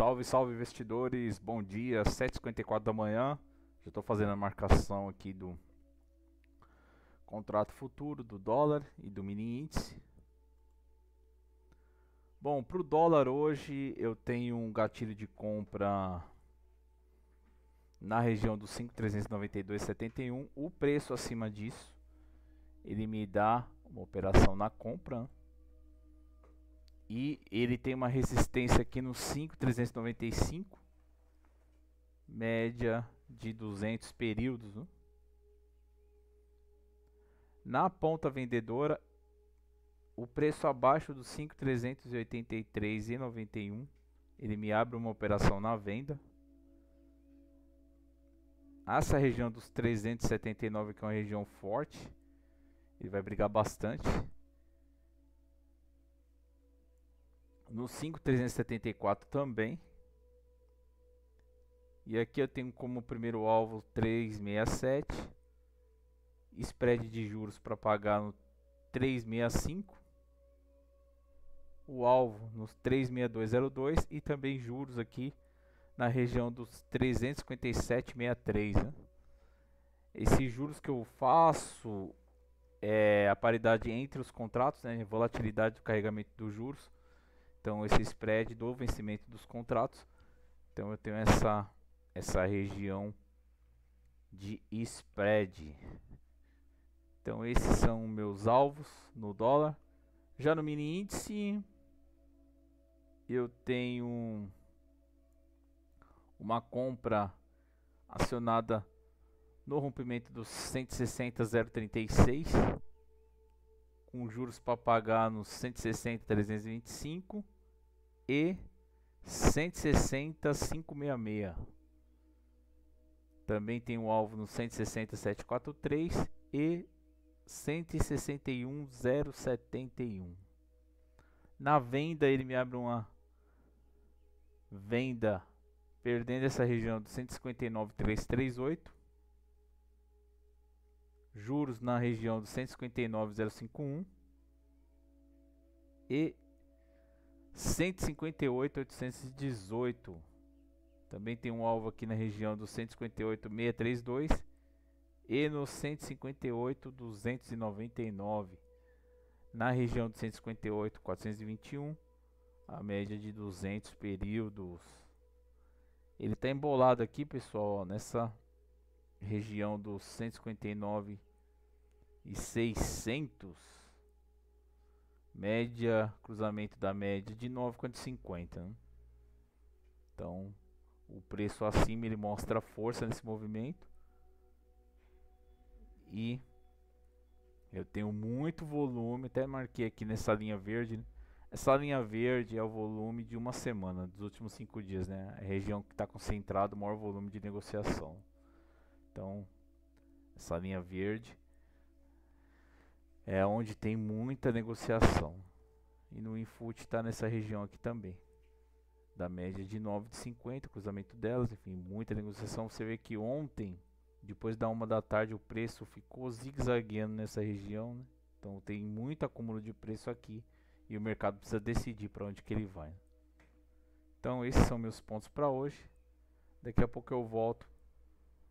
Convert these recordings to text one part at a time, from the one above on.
Salve, salve investidores, bom dia, 7h54 da manhã. Já estou fazendo a marcação aqui do contrato futuro do dólar e do mini índice. Bom, para o dólar hoje eu tenho um gatilho de compra na região dos 5.392,71. O preço acima disso, ele me dá uma operação na compra. E ele tem uma resistência aqui no 5.395, média de 200 períodos. Né? Na ponta vendedora, o preço abaixo dos 5.383,91, ele me abre uma operação na venda. Essa região dos 379, que é uma região forte, ele vai brigar bastante. No 5.374 também. E aqui eu tenho como primeiro alvo 367. Spread de juros para pagar no 365. O alvo nos 36202 e também juros aqui na região dos 357,63. Né? Esses juros que eu faço é a paridade entre os contratos, né? Volatilidade do carregamento dos juros. Então esse spread do vencimento dos contratos. Então eu tenho essa região de spread. Então esses são meus alvos no dólar. Já no mini índice eu tenho uma compra acionada no rompimento dos 160,036, com juros para pagar nos 160,325 e 160,566. Também tem um alvo no 160,743 e 161,071. Na venda ele me abre uma venda perdendo essa região do 159,338. Juros na região do 159,051 e 158,818. Também tem um alvo aqui na região do 158,632 e no 158,299. Na região do 158,421, a média de 200 períodos. Ele está embolado aqui, pessoal, ó, nessa região dos 159,600. Média, cruzamento da média de 9,50. Né? Então, o preço acima ele mostra força nesse movimento. E eu tenho muito volume, até marquei aqui nessa linha verde. Né? Essa linha verde é o volume de uma semana, dos últimos 5 dias. Né? A região que está concentrado o maior volume de negociação. Então, essa linha verde é onde tem muita negociação. E no Infut está nessa região aqui também. Da média de 9,50, cruzamento delas, enfim, muita negociação. Você vê que ontem, depois da 1 da tarde, o preço ficou zigue-zagueando nessa região. Né? Então tem muito acúmulo de preço aqui. E o mercado precisa decidir para onde que ele vai. Então esses são meus pontos para hoje. Daqui a pouco eu volto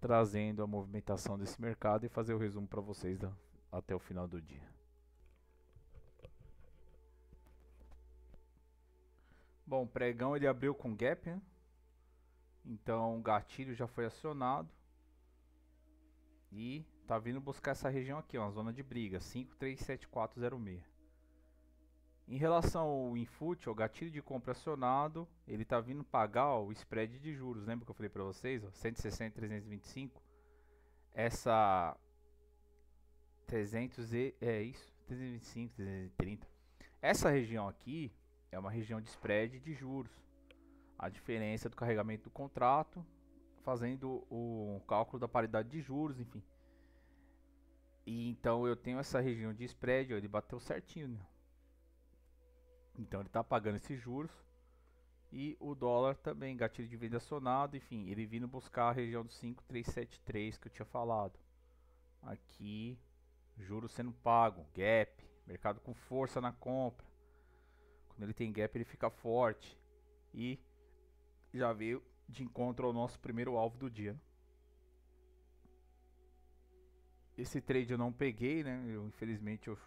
trazendo a movimentação desse mercado e fazer o resumo para vocês até o final do dia. Bom, o pregão ele abriu com gap, né? Então o gatilho já foi acionado e tá vindo buscar essa região aqui, ó, uma zona de briga, 5,37406. Em relação ao Infut, o gatilho de compra acionado, ele tá vindo pagar ó, o spread de juros, lembra que eu falei para vocês, ó, 160 325. Essa 300 é isso, 325, 330. Essa região aqui é uma região de spread de juros. A diferença do carregamento do contrato, fazendo o cálculo da paridade de juros, enfim. E então eu tenho essa região de spread, ó, ele bateu certinho, né? Então ele está pagando esses juros. E o dólar também, gatilho de venda acionado, enfim, ele vindo buscar a região do 5,373 que eu tinha falado. Aqui, juros sendo pago, gap, mercado com força na compra. Quando ele tem gap ele fica forte. E já veio de encontro ao nosso primeiro alvo do dia. Esse trade eu não peguei, né? Infelizmente eu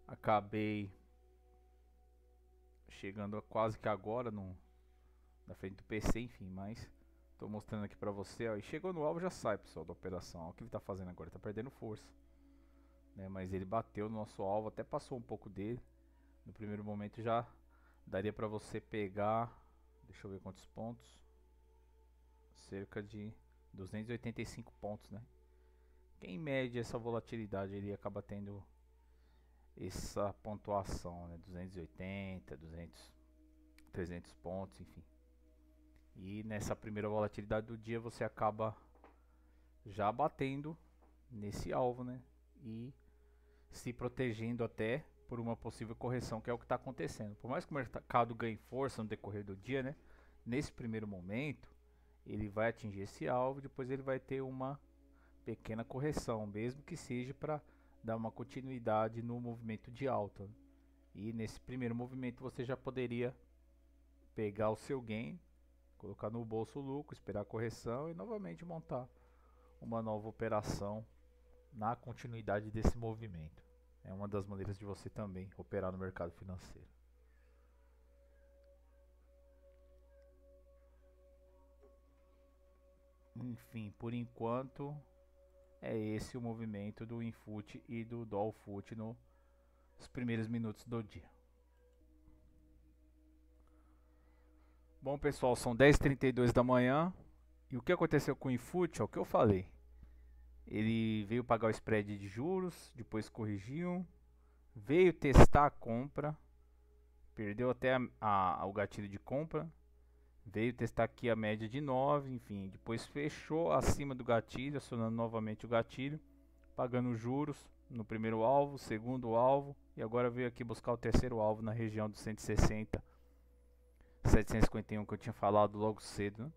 acabei chegando quase que agora na frente do PC, enfim, mas tô mostrando aqui pra você, ó, e chegou no alvo já sai, pessoal, da operação. Ó, o que ele tá fazendo agora, ele tá perdendo força, né? Mas ele bateu no nosso alvo, até passou um pouco dele. No primeiro momento já daria pra você pegar, deixa eu ver quantos pontos, cerca de 285 pontos, né? Que em média essa volatilidade ele acaba tendo essa pontuação, né? 280, 200, 300 pontos, enfim. E nessa primeira volatilidade do dia você acaba já batendo nesse alvo, né? E se protegendo até por uma possível correção, que é o que está acontecendo. Por mais que o mercado ganhe força no decorrer do dia, né? Nesse primeiro momento ele vai atingir esse alvo, depois ele vai ter uma pequena correção, mesmo que seja para dar uma continuidade no movimento de alta. E nesse primeiro movimento você já poderia pegar o seu gain, colocar no bolso o lucro, esperar a correção e novamente montar uma nova operação na continuidade desse movimento. É uma das maneiras de você também operar no mercado financeiro. Enfim, por enquanto é esse o movimento do Infut e do Dolfut nos primeiros minutos do dia. Bom, pessoal, são 10h32 da manhã. E o que aconteceu com o Infut é o que eu falei. Ele veio pagar o spread de juros, depois corrigiu, veio testar a compra, perdeu até o gatilho de compra, veio testar aqui a média de 9, enfim, depois fechou acima do gatilho, acionando novamente o gatilho, pagando juros no primeiro alvo, segundo alvo, e agora veio aqui buscar o terceiro alvo na região dos 160, 751 que eu tinha falado logo cedo, né?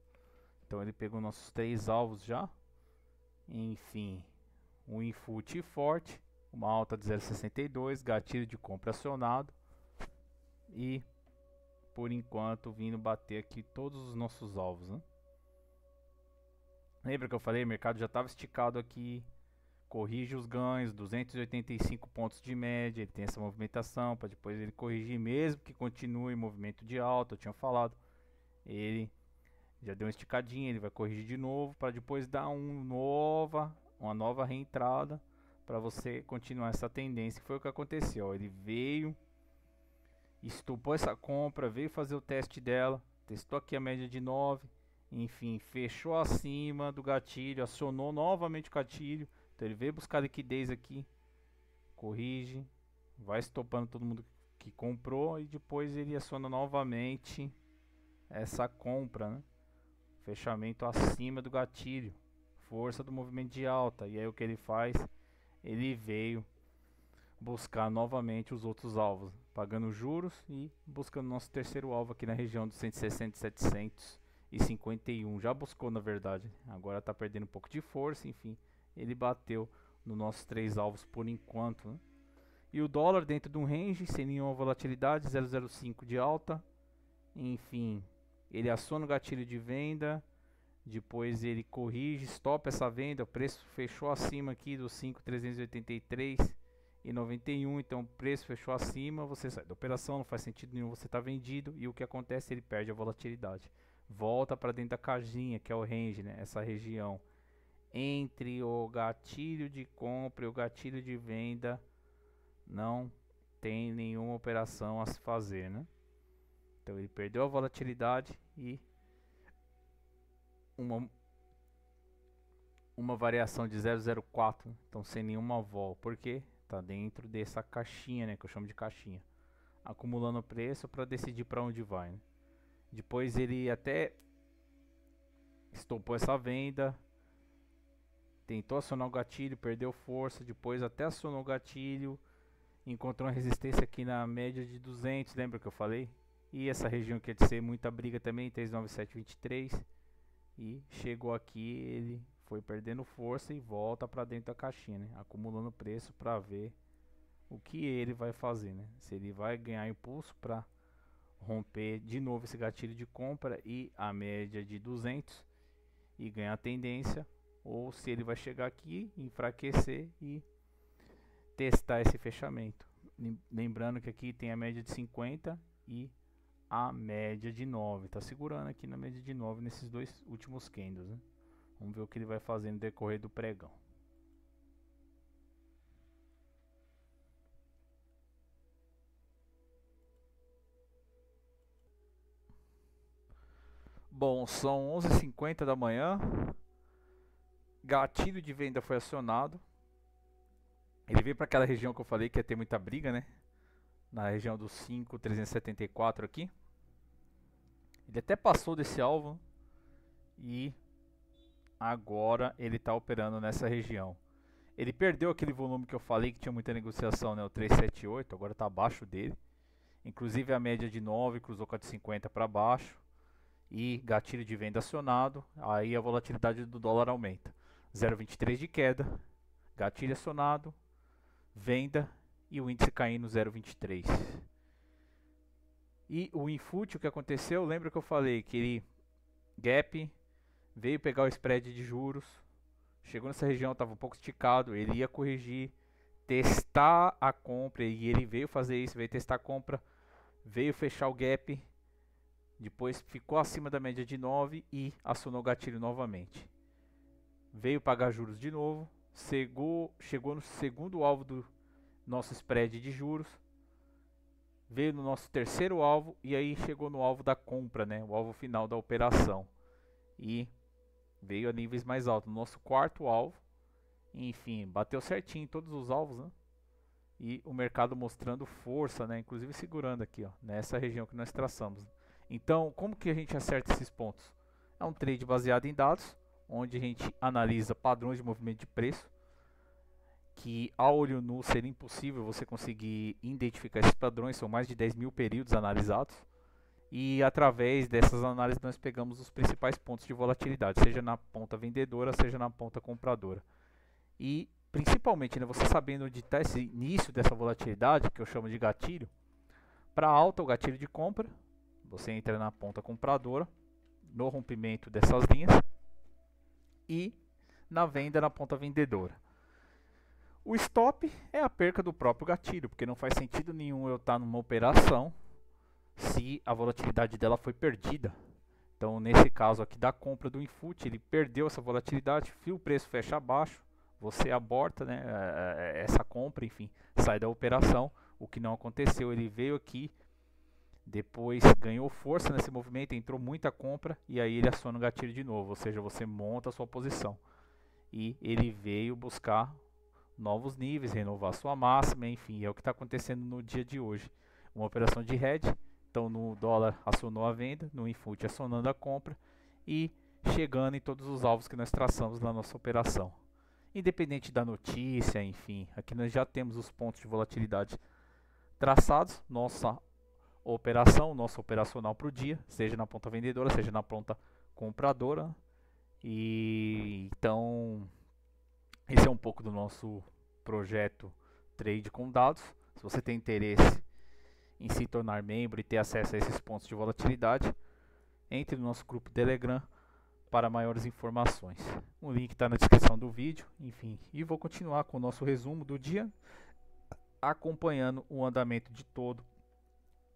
Então ele pegou nossos 3 alvos já. Enfim, um Infut forte, uma alta de 0,62, gatilho de compra acionado e por enquanto vindo bater aqui todos os nossos alvos, né? Lembra que eu falei, o mercado já estava esticado aqui, corrige os ganhos, 285 pontos de média, ele tem essa movimentação para depois ele corrigir, mesmo que continue em movimento de alta, eu tinha falado, ele já deu uma esticadinha, ele vai corrigir de novo para depois dar uma nova reentrada para você continuar essa tendência. Foi o que aconteceu, ó. Ele veio, estupou essa compra, veio fazer o teste dela, testou aqui a média de 9, enfim, fechou acima do gatilho, acionou novamente o gatilho, então ele veio buscar liquidez aqui, corrige, vai estopando todo mundo que comprou e depois ele aciona novamente essa compra, né? Fechamento acima do gatilho, força do movimento de alta, e aí o que ele faz? Ele veio buscar novamente os outros alvos, pagando juros e buscando nosso terceiro alvo aqui na região dos 160, 751. Já buscou, na verdade, agora está perdendo um pouco de força, enfim, ele bateu nos nossos 3 alvos por enquanto, né? E o dólar dentro de um range, sem nenhuma volatilidade, 0,05 de alta, enfim, ele aciona o gatilho de venda, depois ele corrige, stop essa venda, o preço fechou acima aqui dos 5.383,91, então o preço fechou acima, você sai da operação, não faz sentido nenhum, você está vendido e o que acontece? Ele perde a volatilidade, volta para dentro da caixinha, que é o range, né? Essa região entre o gatilho de compra e o gatilho de venda não tem nenhuma operação a se fazer, né? Então ele perdeu a volatilidade e uma variação de 0,04, então sem nenhuma vol, porque está dentro dessa caixinha, né, que eu chamo de caixinha, acumulando preço para decidir para onde vai, né? Depois ele até estopou essa venda, tentou acionar o gatilho, perdeu força, depois até acionou o gatilho, encontrou uma resistência aqui na média de 200, lembra que eu falei? E essa região que ia ser muita briga também, 39723, e chegou aqui, ele foi perdendo força e volta para dentro da caixinha, né? Acumulando preço para ver o que ele vai fazer, né? Se ele vai ganhar impulso para romper de novo esse gatilho de compra e a média de 200 e ganhar tendência, ou se ele vai chegar aqui, enfraquecer e testar esse fechamento. Lembrando que aqui tem a média de 50 e a média de 9. Está segurando aqui na média de 9 nesses dois últimos candles, né? Vamos ver o que ele vai fazer no decorrer do pregão. Bom, são 11h50 da manhã. Gatilho de venda foi acionado. Ele veio para aquela região que eu falei que ia ter muita briga, né? Na região dos 5.374 aqui. Ele até passou desse alvo e agora ele está operando nessa região. Ele perdeu aquele volume que eu falei que tinha muita negociação, né? O 378, agora está abaixo dele. Inclusive a média de 9 cruzou com a de 50 para baixo. E gatilho de venda acionado, aí a volatilidade do dólar aumenta. 0,23 de queda, gatilho acionado, venda e o índice caindo 0,23. E o Infut, o que aconteceu? Lembra que eu falei que ele gap, veio pegar o spread de juros, chegou nessa região, estava um pouco esticado, ele ia corrigir, testar a compra, e ele veio fazer isso, veio testar a compra, veio fechar o gap, depois ficou acima da média de 9 e acionou o gatilho novamente. Veio pagar juros de novo, chegou no segundo alvo do nosso spread de juros, veio no nosso terceiro alvo e aí chegou no alvo da compra, né, o alvo final da operação. E veio a níveis mais altos, no nosso quarto alvo. Enfim, bateu certinho em todos os alvos, né? E o mercado mostrando força, né, inclusive segurando aqui, ó, nessa região que nós traçamos. Então, como que a gente acerta esses pontos? É um trade baseado em dados, onde a gente analisa padrões de movimento de preço, que a olho nu seria impossível você conseguir identificar esses padrões, são mais de 10 mil períodos analisados, e através dessas análises nós pegamos os principais pontos de volatilidade, seja na ponta vendedora, seja na ponta compradora. E principalmente, né, você sabendo onde está esse início dessa volatilidade, que eu chamo de gatilho, para alta o gatilho de compra, você entra na ponta compradora, no rompimento dessas linhas, e na venda na ponta vendedora. O stop é a perca do próprio gatilho, porque não faz sentido nenhum eu estar numa operação se a volatilidade dela foi perdida. Então, nesse caso aqui da compra do Infut, ele perdeu essa volatilidade, se o preço fecha abaixo, você aborta, né, essa compra, enfim, sai da operação. O que não aconteceu, ele veio aqui, depois ganhou força nesse movimento, entrou muita compra e aí ele aciona o gatilho de novo, ou seja, você monta a sua posição. E ele veio buscar novos níveis, renovar sua máxima, enfim, é o que está acontecendo no dia de hoje. Uma operação de hedge, então no dólar acionou a venda, no Infut acionando a compra e chegando em todos os alvos que nós traçamos na nossa operação. Independente da notícia, enfim, aqui nós já temos os pontos de volatilidade traçados, nossa operação, nosso operacional para o dia, seja na ponta vendedora, seja na ponta compradora. E então esse é um pouco do nosso projeto Trade com Dados. Se você tem interesse em se tornar membro e ter acesso a esses pontos de volatilidade, entre no nosso grupo Telegram para maiores informações. O link está na descrição do vídeo. Enfim, e vou continuar com o nosso resumo do dia, acompanhando o andamento de todo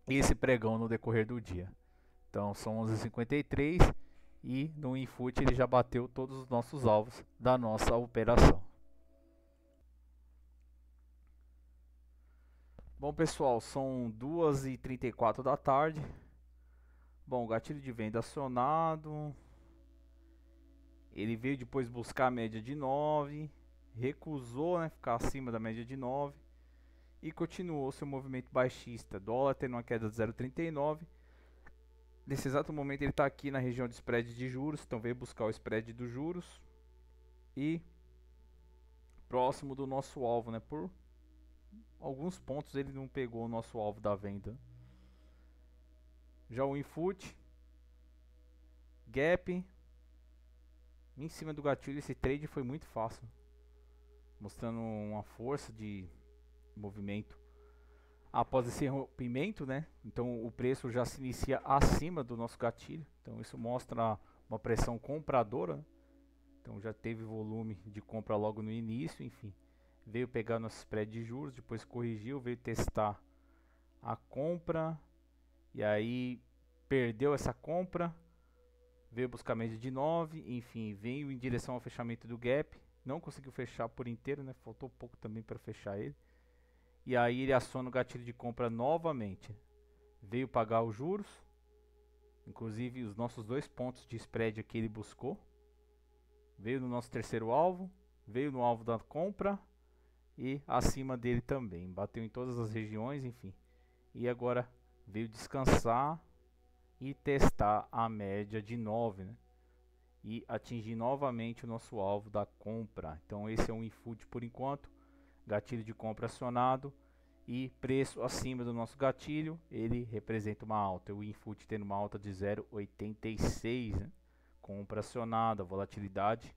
esse pregão no decorrer do dia. Então são 11h53 e no Infut ele já bateu todos os nossos alvos da nossa operação. Bom pessoal, são 2h34 da tarde. Bom, gatilho de venda acionado. Ele veio depois buscar a média de 9, recusou, né, ficar acima da média de 9 e continuou seu movimento baixista. Dólar tendo uma queda de 0,39. Nesse exato momento ele está aqui na região de spread de juros, então veio buscar o spread dos juros e próximo do nosso alvo, né? Por alguns pontos ele não pegou o nosso alvo da venda. Já o Infut, gap em cima do gatilho. Esse trade foi muito fácil, mostrando uma força de movimento após esse rompimento, né? Então o preço já se inicia acima do nosso gatilho. Então isso mostra uma pressão compradora, né? Então já teve volume de compra logo no início, enfim. Veio pegar nosso spread de juros, depois corrigiu, veio testar a compra e aí perdeu essa compra, veio buscar média de 9, enfim, veio em direção ao fechamento do gap, não conseguiu fechar por inteiro, né? Faltou pouco também para fechar ele. E aí ele aciona o gatilho de compra novamente. Veio pagar os juros, inclusive os nossos 2 pontos de spread aqui ele buscou. Veio no nosso terceiro alvo, veio no alvo da compra e acima dele também. Bateu em todas as regiões, enfim. E agora veio descansar e testar a média de 9, né? E atingir novamente o nosso alvo da compra. Então esse é um infoot por enquanto. Gatilho de compra acionado e preço acima do nosso gatilho, ele representa uma alta. O infoot tendo uma alta de 0,86, né? Compra acionada, volatilidade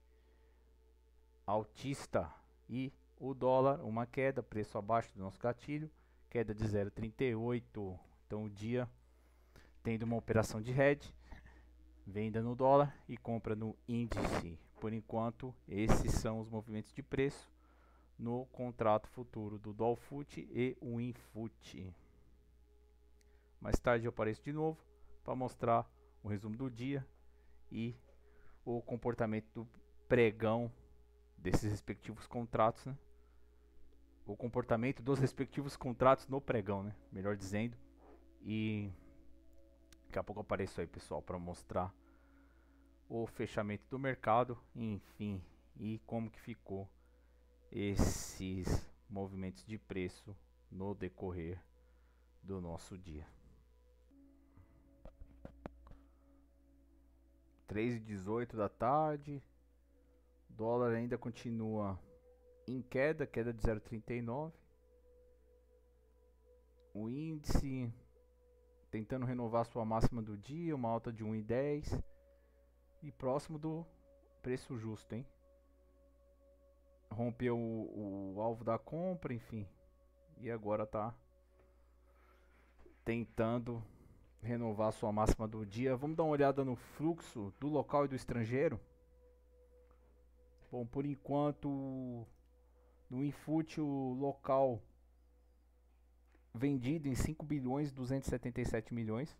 altista. E o dólar, uma queda, preço abaixo do nosso gatilho, queda de 0,38. Então o dia tendo uma operação de hedge, venda no dólar e compra no índice. Por enquanto, esses são os movimentos de preço no contrato futuro do Dolfut e o Infut. Mais tarde eu apareço de novo para mostrar o resumo do dia e o comportamento do pregão desses respectivos contratos, né? O comportamento dos respectivos contratos no pregão, né? Melhor dizendo. E daqui a pouco eu apareço aí, pessoal, para mostrar o fechamento do mercado, enfim, e como que ficou esses movimentos de preço no decorrer do nosso dia. 3h18 da tarde, dólar ainda continua em queda, queda de 0,39. O índice tentando renovar sua máxima do dia, uma alta de 1,10 e próximo do preço justo, hein? Rompeu o alvo da compra, enfim, e agora está tentando renovar sua máxima do dia. Vamos dar uma olhada no fluxo do local e do estrangeiro. Bom, por enquanto no Infut o local vendido em 5 bilhões 277 milhões,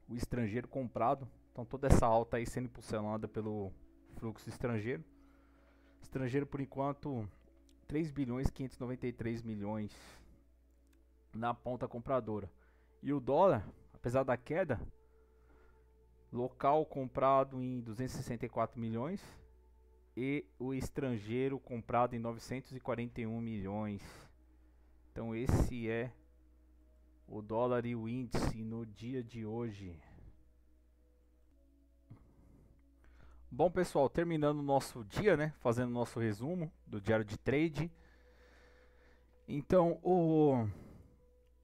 o estrangeiro comprado. Então toda essa alta aí sendo impulsionada pelo fluxo estrangeiro. Estrangeiro por enquanto 3 bilhões 593 milhões na ponta compradora. E o dólar, apesar da queda, local comprado em 264 milhões e o estrangeiro comprado em 941 milhões. Então esse é o dólar e o índice no dia de hoje. Bom, pessoal, terminando o nosso dia, né, fazendo o nosso resumo do diário de trade. Então o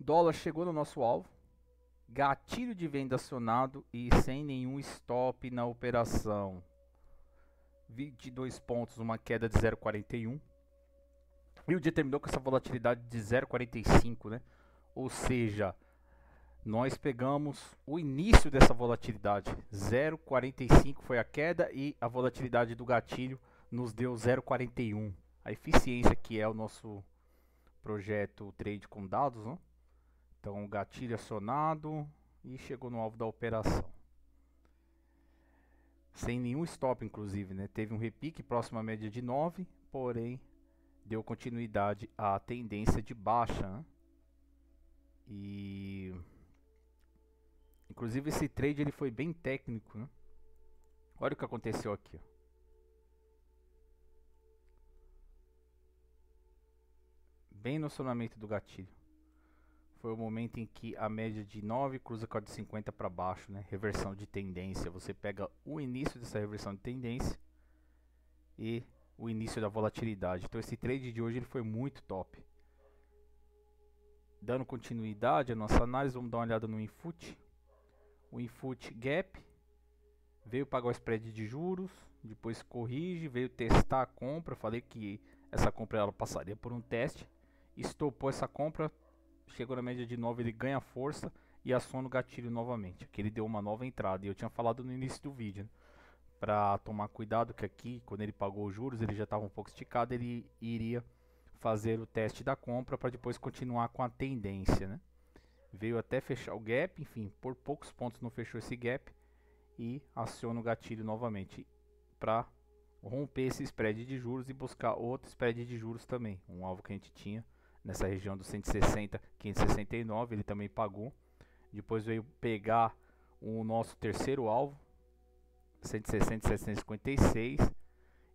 dólar chegou no nosso alvo, gatilho de venda acionado e sem nenhum stop na operação. 22 pontos, uma queda de 0,41. E o dia terminou com essa volatilidade de 0,45, né? Ou seja, nós pegamos o início dessa volatilidade. 0,45 foi a queda e a volatilidade do gatilho nos deu 0,41. A eficiência que é o nosso projeto trade com dados, né? Então o gatilho acionado e chegou no alvo da operação. Sem nenhum stop, inclusive, né? Teve um repique próximo à média de 9, porém deu continuidade à tendência de baixa, né? E inclusive esse trade ele foi bem técnico, né? Olha o que aconteceu aqui, ó. Bem no acionamento do gatilho. Foi o momento em que a média de 9 cruza com a de 50 para baixo, né? Reversão de tendência. Você pega o início dessa reversão de tendência e o início da volatilidade. Então esse trade de hoje ele foi muito top. Dando continuidade à nossa análise, vamos dar uma olhada no Infut. O Infut Gap veio pagar o spread de juros, depois corrige, veio testar a compra. Falei que essa compra ela passaria por um teste, estopou essa compra, chegou na média de 9, ele ganha força e aciona o gatilho novamente. Aqui ele deu uma nova entrada, e eu tinha falado no início do vídeo, né? Para tomar cuidado que aqui, quando ele pagou os juros, ele já estava um pouco esticado, ele iria fazer o teste da compra para depois continuar com a tendência, né? Veio até fechar o gap, enfim, por poucos pontos não fechou esse gap e aciona o gatilho novamente para romper esse spread de juros e buscar outro spread de juros também, um alvo que a gente tinha nessa região dos 160, 569, ele também pagou. Depois veio pegar o nosso terceiro alvo, 160, 756,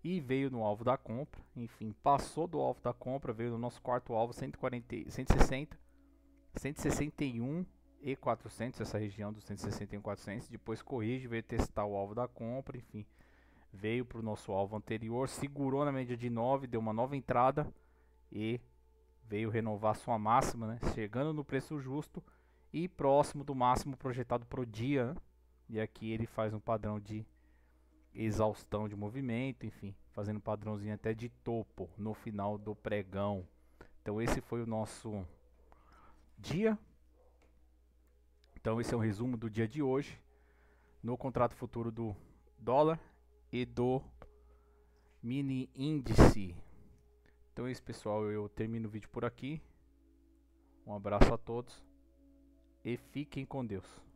e veio no alvo da compra. Enfim, passou do alvo da compra, veio no nosso quarto alvo, 140, 160, 161 e 400, essa região dos 161 e 400. Depois corrige, veio testar o alvo da compra, enfim, veio para o nosso alvo anterior, segurou na média de 9, deu uma nova entrada e veio renovar sua máxima, né? Chegando no preço justo e próximo do máximo projetado para o dia, né? E aqui ele faz um padrão de exaustão de movimento, enfim, fazendo um padrãozinho até de topo no final do pregão. Então esse foi o nosso dia. Então esse é um resumo do dia de hoje no contrato futuro do dólar e do mini índice. Então é isso, pessoal, eu termino o vídeo por aqui. Um abraço a todos e fiquem com Deus.